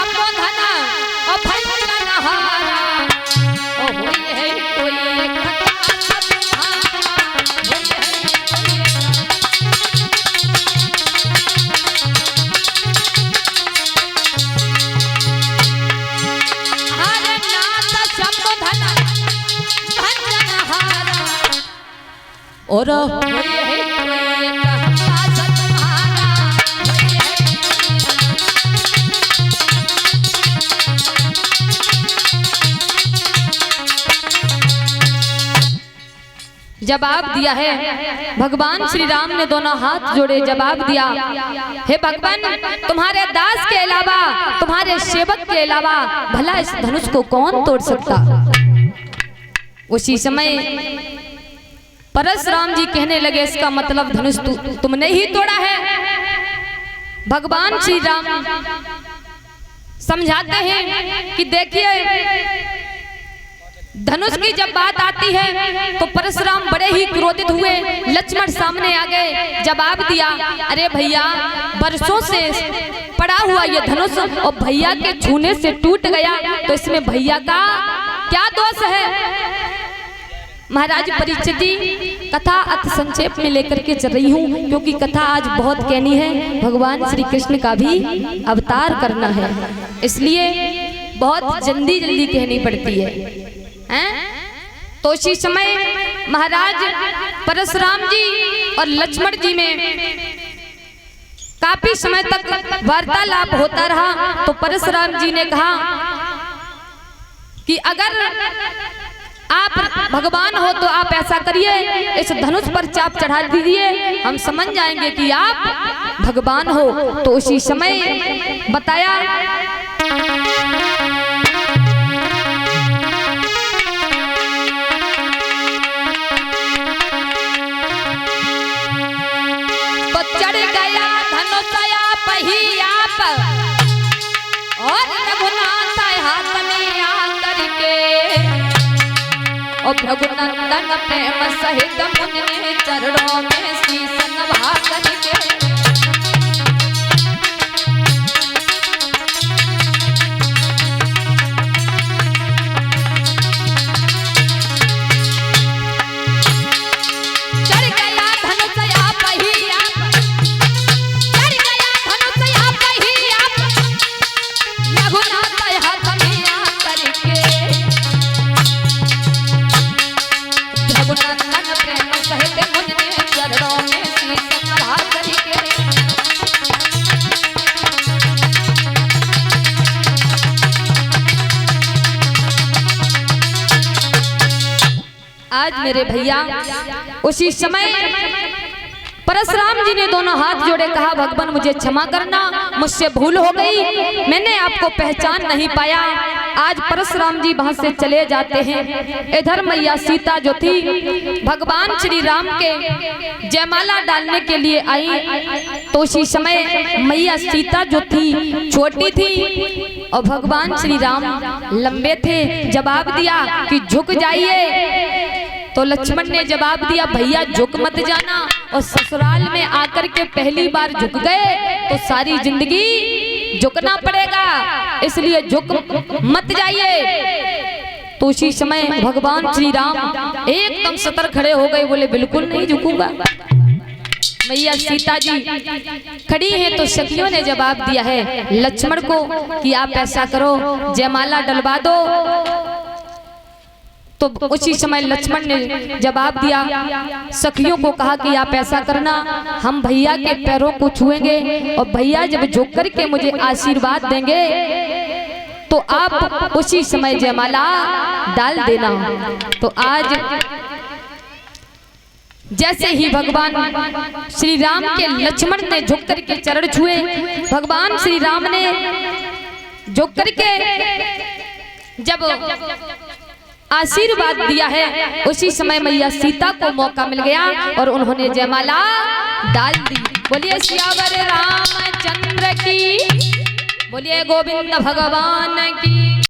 संबोधन ओ भैया नहारा ओ होई है कोई कथा हरे नाथ संबोधन भैया नहारा और होई है कोई कथा तुम्हारा जवाब दिया है। भगवान श्री राम ने दोनों हाथ जोड़े जवाब दिया, हे भगवान तुम्हारे दास के अलावा तुम्हारे सेवक के अलावा भला इस धनुष को कौन तोड़ सकता। उसी समय परशुराम जी कहने लगे इसका मतलब धनुष तुमने ही तोड़ा है। भगवान श्री राम समझाते हैं कि देखिए धनुष की जब बात आती है तो परशुराम बड़े ही क्रोधित हुए। लक्ष्मण सामने आ गए, जवाब दिया, अरे भैया बरसों से पड़ा हुआ ये धनुष और भैया के छूने से टूट गया तो इसमें भैया का क्या दोष है। महाराज परीक्षित जी कथा अति संक्षेप में लेकर के चल रही हूँ क्योंकि कथा आज बहुत कहनी है। भगवान श्री कृष्ण का भी अवतार करना है इसलिए बहुत जल्दी जल्दी कहनी पड़ती है। तो इसी समय महाराज परशुराम जी और लक्ष्मण जी में काफी समय तक वार्तालाप होता रहा। तो परशुराम जी ने कहा कि अगर आप भगवान हो तो आप ऐसा करिए इस धनुष पर चाप चढ़ा दीजिए, हम समझ जाएंगे कि आप भगवान हो। तो उसी समय बताया और रघुनाथ हाथ में आकर के और रघुनंदन प्रेम सहित मुझे चरणों में शीश नवा करके आज मेरे भैया उसी समय परशुराम जी ने दोनों हाथ जोड़े कहा भगवान मुझे क्षमा करना, मुझसे भूल हो गई, मैंने आपको पहचान नहीं पाया। आज परशुराम जी वहां से चले जाते हैं। इधर मैया सीता जो थी भगवान श्री राम के जयमाला डालने के लिए आई। तो उसी समय मैया सीता जो थी छोटी थी और भगवान श्री राम लंबे थे। जवाब दिया कि झुक जाइए। तो लक्ष्मण ने जवाब दिया भैया झुक मत जाना, और ससुराल में आकर के पहली बार झुक गए तो सारी जिंदगी झुकना पड़ेगा, इसलिए झुक मत जाइए। तो उसी समय भगवान श्री राम एकदम सतर्क खड़े हो गए, बोले बिल्कुल नहीं झुकूंगा। मैया सीता जी खड़ी हैं तो सखियों ने जवाब दिया है लक्ष्मण को कि आप ऐसा करो जयमाला डलवा दो। तो उसी समय लक्ष्मण ने जवाब दिया, सखियों को कहा कि आप ऐसा करना, हम भैया के पैरों को छुएंगे और भैया जब झुक करके मुझे आशीर्वाद देंगे तो आप उसी समय जयमाला डाल देना। तो आज जैसे ही भगवान श्री राम के लक्ष्मण ने झुक करके चरण छुए, भगवान श्री राम ने झुक करके जब आशीर्वाद दिया है, उसी समय मैया सीता को मौका मिल गया और उन्होंने जयमाला डाल दी। बोलिए सियावर रामचंद्र की, बोलिए गोविंद भगवान की।